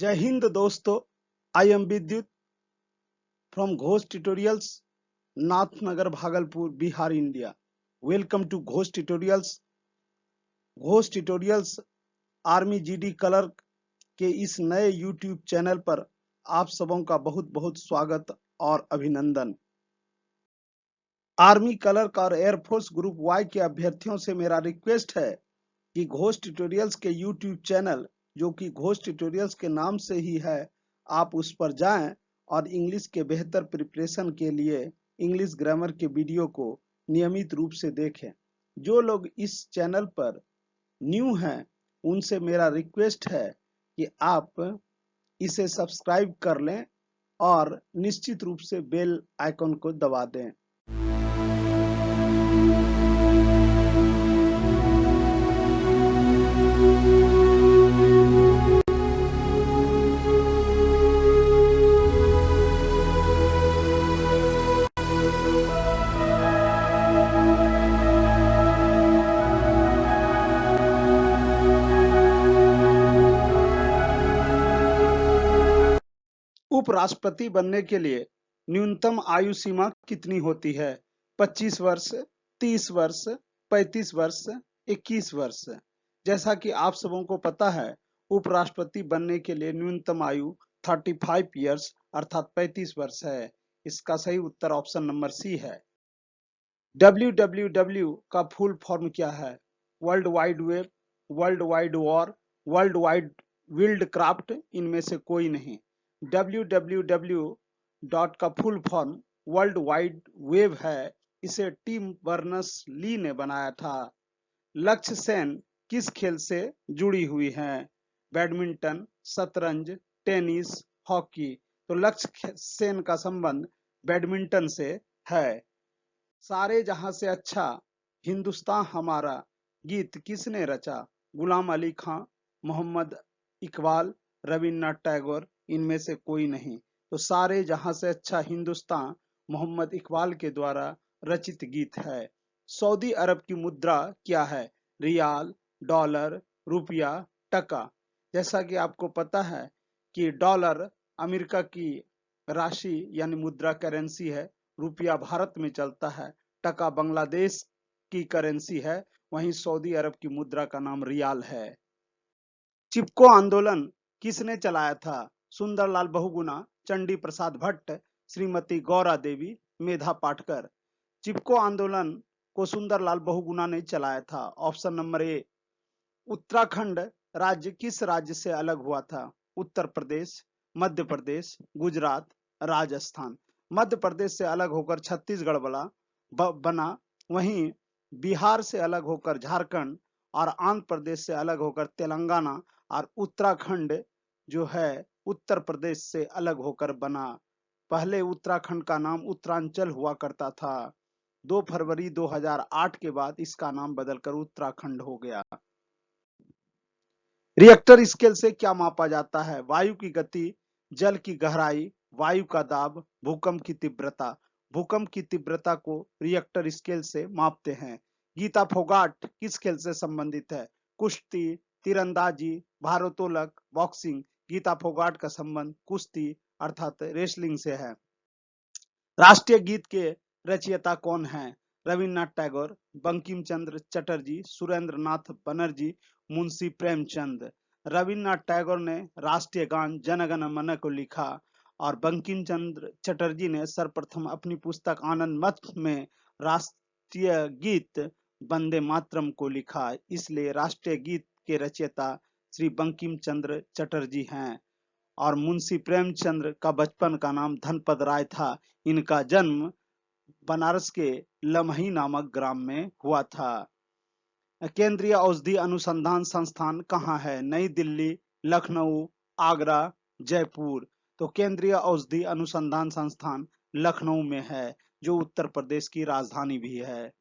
जय हिंद दोस्तों, I am Vidyut from Ghosh tutorials, Nathnagar, Bhagalpur, Bihar, India. Welcome to Ghosh tutorials. Ghosh tutorials army GD clerk के इस नए यूट्यूब चैनल पर आप सबों का बहुत बहुत स्वागत और अभिनंदन। आर्मी क्लर्क और एयरफोर्स ग्रुप वाई के अभ्यर्थियों से मेरा रिक्वेस्ट है कि घोष ट्यूटोरियल्स के यूट्यूब चैनल, जो कि घोष ट्यूटोरियल्स के नाम से ही है, आप उस पर जाएं और इंग्लिश के बेहतर प्रिपरेशन के लिए इंग्लिश ग्रामर के वीडियो को नियमित रूप से देखें। जो लोग इस चैनल पर न्यू हैं, उनसे मेरा रिक्वेस्ट है कि आप इसे सब्सक्राइब कर लें और निश्चित रूप से बेल आइकन को दबा दें। उपराष्ट्रपति बनने के लिए न्यूनतम आयु सीमा कितनी होती है? 25 वर्ष, 30 वर्ष, 35 वर्ष, 21 वर्ष। जैसा कि आप सबों को पता है, उपराष्ट्रपति बनने के लिए न्यूनतम आयु 35 ईयर्स अर्थात 35 वर्ष है। इसका सही उत्तर ऑप्शन नंबर सी है। WWW का फुल फॉर्म क्या है? World wide web, world wide war, world wide wild craft, इनमें से कोई नहीं। WWW का full form world wide web है। इसे टिम बर्नर्स-ली ने बनाया था। लक्ष्य सेन किस खेल से जुड़ी हुई हैं? बैडमिंटन, शतरंज, टेनिस, हॉकी। तो लक्ष्य सेन का संबंध बैडमिंटन से है। सारे जहां से अच्छा हिंदुस्तान हमारा गीत किसने रचा? गुलाम अली खां, मोहम्मद इकबाल, रविन्द्रनाथ टैगोर, इनमें से कोई नहीं। तो सारे जहां से अच्छा हिंदुस्तान मोहम्मद इकबाल के द्वारा रचित गीत है। सऊदी अरब की मुद्रा क्या है? रियाल, डॉलर, रुपया, टका। जैसा कि आपको पता है कि डॉलर अमेरिका की राशि यानी मुद्रा करेंसी है, रुपया भारत में चलता है, टका बांग्लादेश की करेंसी है, वहीं सऊदी अरब की मुद्रा का नाम रियाल है। चिपको आंदोलन किसने चलाया था? सुंदरलाल बहुगुणा, चंडी प्रसाद भट्ट, श्रीमती गौरा देवी, मेधा पाटकर। चिपको आंदोलन को सुंदरलाल बहुगुणा ने चलाया था। Option number A. उत्तराखंड राज्य किस राज्य से अलग हुआ था? उत्तर प्रदेश, मध्य प्रदेश, गुजरात, राजस्थान। मध्य प्रदेश से अलग होकर छत्तीसगढ़ बना, वहीं बिहार से अलग होकर झारखंड और आंध्र प्रदेश से अलग होकर तेलंगाना, और उत्तराखंड जो है उत्तर प्रदेश से अलग होकर बना। पहले उत्तराखंड का नाम उत्तरांचल हुआ करता था। 2 फरवरी 2008 के बाद इसका नाम बदलकर उत्तराखंड हो गया। रिएक्टर स्केल से क्या मापा जाता है? वायु की गति, जल की गहराई, वायु का दाब, भूकंप की तीव्रता। भूकंप की तीव्रता को रिएक्टर स्केल से मापते हैं। गीता फोगाट किस खेल से संबंधित है? कुश्ती, तीरंदाजी, भारोत्तोलक, बॉक्सिंग। गीता फोगाट का संबंध कुश्ती अर्थात रेसलिंग से है। राष्ट्रीय गीत के रचयिता कौन है? रविन्द्रनाथ टैगोर, बंकिम चंद्र चटर्जी, सुरेंद्र नाथ बनर्जी, मुंशी प्रेमचंद। रविन्द्रनाथ टैगोर ने राष्ट्रीय गान जन गण मन को लिखा और बंकिम चंद्र चटर्जी ने सर्वप्रथम अपनी पुस्तक आनंद मठ में राष्ट्रीय गीत वंदे मातरम को लिखा। इसलिए राष्ट्रीय गीत के रचयिता श्री बंकिम चंद्र चटर्जी हैं। और मुंशी प्रेमचंद का बचपन का नाम धनपत राय था। इनका जन्म बनारस के लमही नामक ग्राम में हुआ था। केंद्रीय औषधि अनुसंधान संस्थान कहाँ है? नई दिल्ली, लखनऊ, आगरा, जयपुर। तो केंद्रीय औषधि अनुसंधान संस्थान लखनऊ में है, जो उत्तर प्रदेश की राजधानी भी है।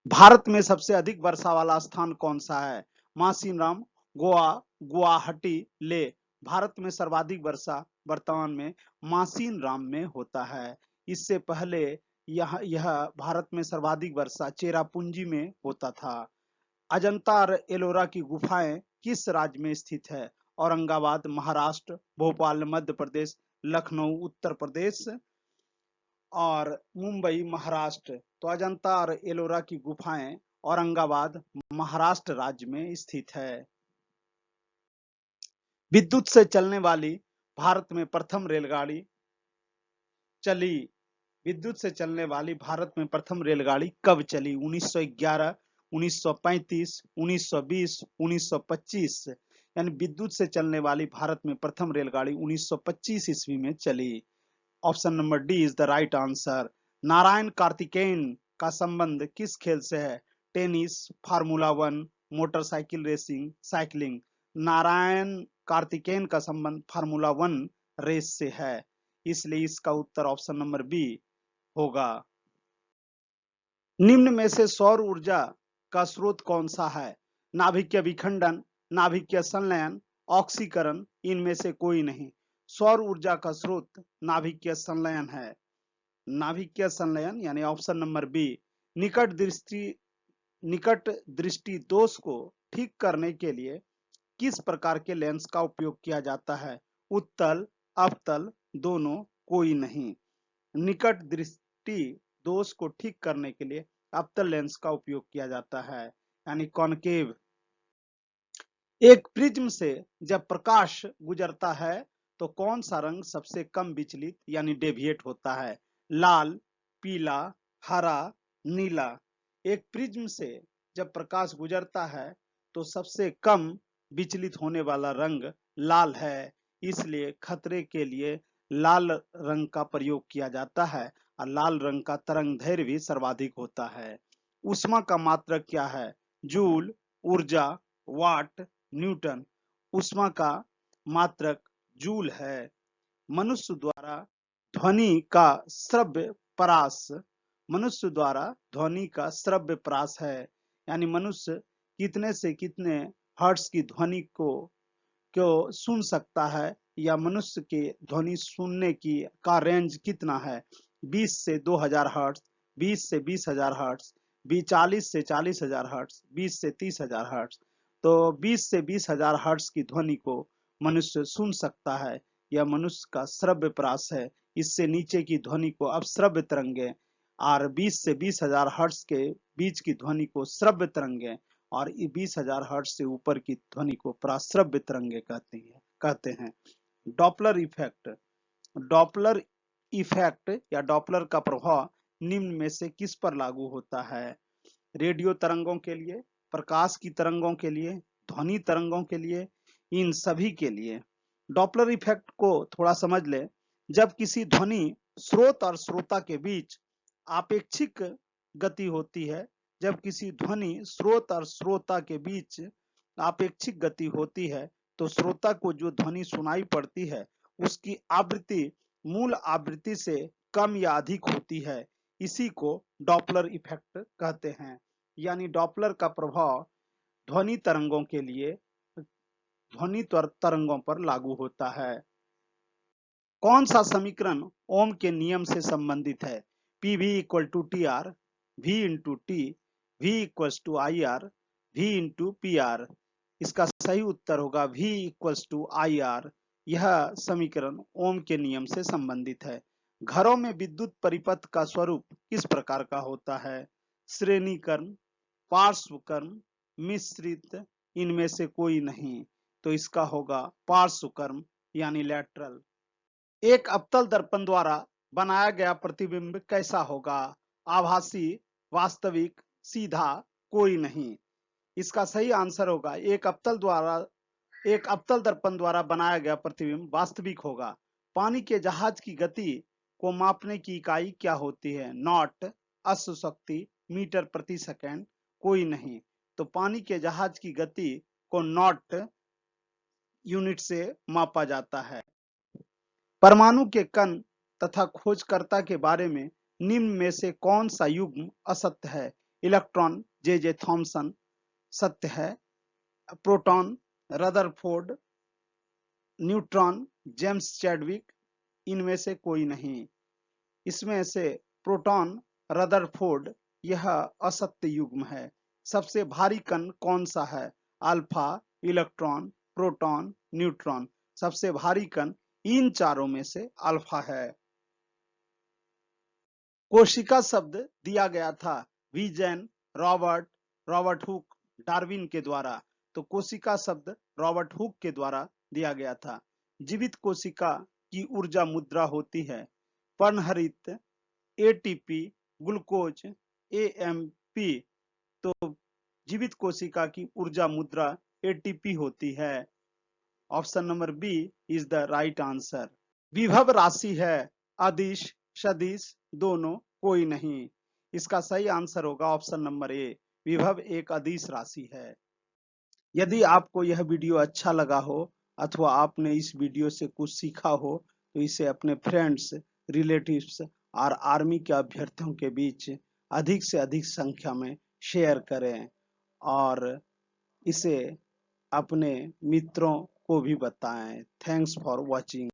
भारत में सबसे अधिक वर्षा वाला स्थान कौन सा है? मासिनराम, गोवा, गुवाहाटी, ले। भारत में सर्वाधिक वर्षा वर्तमान में मासिनराम में होता है। इससे पहले यह भारत में सर्वाधिक वर्षा चेरापूंजी में होता था। अजंता और एलोरा की गुफाएं किस राज्य में स्थित है? औरंगाबाद महाराष्ट्र, भोपाल मध्य प्रदेश, लखनऊ उत्तर प्रदेश और मुंबई महाराष्ट्र। तो अजंता और एलोरा की गुफाएं औरंगाबाद महाराष्ट्र राज्य में स्थित है। विद्युत से चलने वाली भारत में प्रथम रेलगाड़ी चली। विद्युत से चलने वाली भारत में प्रथम रेलगाड़ी कब चली? 1911, 1935, 1920, 1925। यानी विद्युत से चलने वाली भारत में प्रथम रेलगाड़ी 1925 ईस्वी में चली। Option number D is the right answer. Narayan Karthikeyan का संबंध किस खेल से है? Tennis, formula 1, motorcycle racing, cycling. Narayan Karthikeyan का संबंध फार्मूला 1 रेस से है, इसलिए इसका उत्तर ऑप्शन नंबर बी होगा। निम्न में से सौर ऊर्जा का स्रोत कौन सा है? नाभिकीय विखंडन, नाभिकीय संलयन, ऑक्सीकरण, इनमें से कोई नहीं। सौर ऊर्जा का स्रोत नाभिकीय संलयन है। नाभिकीय संलयन यानी ऑप्शन नंबर बी। निकट दृष्टि दोष को ठीक करने के लिए किस प्रकार के लेंस का उपयोग किया जाता है? उत्तल, अवतल, दोनों, कोई नहीं। निकट दृष्टि दोष को ठीक करने के लिए अवतल लेंस का उपयोग किया जाता है, यानी कॉनकेव। एक प्रिज्म से जब प्रकाश गुजरता है तो कौन सा रंग सबसे कम विचलित यानी डेविएट होता है? लाल, पीला, हरा, नीला। एक प्रिज्म से जब प्रकाश गुजरता है तो सबसे कम विचलित होने वाला रंग लाल है, इसलिए खतरे के लिए लाल रंग का प्रयोग किया जाता है और लाल रंग का तरंग दैर्घ्य भी सर्वाधिक होता है। ऊष्मा का मात्रक क्या है? जूल, ऊर्जा, वाट, न्यूटन। ऊष्मा का मात्रक जूल है। मनुष्य द्वारा ध्वनि का श्रव्य परास, मनुष्य द्वारा ध्वनि का श्रव्य परास है, यानी मनुष्य कितने से कितने हर्ट्ज की ध्वनि को सुन सकता है, या मनुष्य के ध्वनि सुनने की का रेंज कितना है? 20 से 2000 हर्ट्ज, 20 से 20,000 हर्ट्ज, 40 से 40,000 हर्ट्ज, 20 से 30,000 हर्ट्ज। तो 20 से 20,000 हर्ट्ज की ध्वनि को मनुष्य सुन सकता है, यह मनुष्य का श्रव्य परास है। इससे नीचे की ध्वनि को अपश्रव्य तरंगे और 20 से 20,000 हर्ट्ज के बीच की ध्वनि को श्रव्य तरंगे और 20,000 हर्ट्ज से ऊपर की ध्वनि को प्राश्रव्य तरंगे कहते हैं। Doppler effect. डॉपलर इफेक्ट या डॉपलर का प्रभाव निम्न में से किस पर लागू होता है? रेडियो तरंगों के लिए, प्रकाश की तरंगों के लिए, ध्वनि तरंगों के लिए, इन सभी के लिए। डॉपलर इफेक्ट को थोड़ा समझ ले। जब किसी ध्वनि स्रोत और श्रोता के बीच आपेक्षिक गति होती है, जब किसी ध्वनि स्रोत और श्रोता के बीच आपेक्षिक गति होती है तो श्रोता को जो ध्वनि सुनाई पड़ती है उसकी आवृत्ति मूल आवृत्ति से कम या अधिक होती है। इसी को डॉपलर इफेक्ट कहते हैं। यानी डॉपलर का प्रभाव ध्वनि तरंगों के लिए ध्वनि तरंगों पर लागू होता है। कौन सा समीकरण ओम के नियम से संबंधित है? PV equal to TR, V into T, V equal to IR, V into PR। इसका सही उत्तर होगा V इक्वल टू IR। यह समीकरण ओम के नियम से संबंधित है। घरों में विद्युत परिपथ का स्वरूप किस प्रकार का होता है? श्रेणीकर्ण, पार्श्वक्रम, मिश्रित, इनमें से कोई नहीं। तो इसका होगा पार्श्वक्रम यानी लैटरल। एक अवतल दर्पण द्वारा बनाया गया प्रतिबिंब कैसा होगा? आभासी, वास्तविक, सीधा, कोई नहीं। इसका सही आंसर होगा एक अवतल दर्पण द्वारा बनाया गया प्रतिबिंब वास्तविक होगा। पानी के जहाज की गति को मापने की इकाई क्या होती है? नॉट, अश्वशक्ति, मीटर प्रति सेकंड, कोई नहीं। तो पानी के जहाज की गति को नॉट यूनिट से मापा जाता है। परमाणु के कण तथा खोजकर्ता के बारे में निम्न में से कौन सा युग्म असत्य है? इलेक्ट्रॉन, जे थॉमसन सत्य है। Proton, Rutherford. Neutron, James Chadwick, इनमें से कोई नहीं। इसमें से प्रोटॉन, रदरफोर्ड यह असत्य युग्म है। सबसे भारी कण कौन सा है? Alpha, electron, proton, neutron. सबसे भारी कण इन चारों में से अल्फा है। कोशिका शब्द दिया गया था विजन, रॉबर्ट हुक, डार्विन के द्वारा। तो कोशिका शब्द रॉबर्ट हुक के द्वारा दिया गया था। जीवित कोशिका की ऊर्जा मुद्रा होती है पर्णहरित, एटीपी, ग्लूकोज, एएमपी। तो जीवित कोशिका की ऊर्जा मुद्रा एटीपी होती है। Option number B is the right answer. विभव राशि है अदिश, सदिश, दोनों, कोई नहीं। इसका सही आंसर होगा ऑप्शन नंबर ए, विभव एक अदिश राशि है। यदि आपको यह वीडियो अच्छा लगा हो अथवा आपने इस वीडियो से कुछ सीखा हो तो इसे अपने फ्रेंड्स, रिलेटिव्स और आर्मी के अभ्यर्थियों के बीच अधिक से अधिक संख्या में शेयर करें और इसे अपने मित्रों को भी बताएं। Thanks for watching.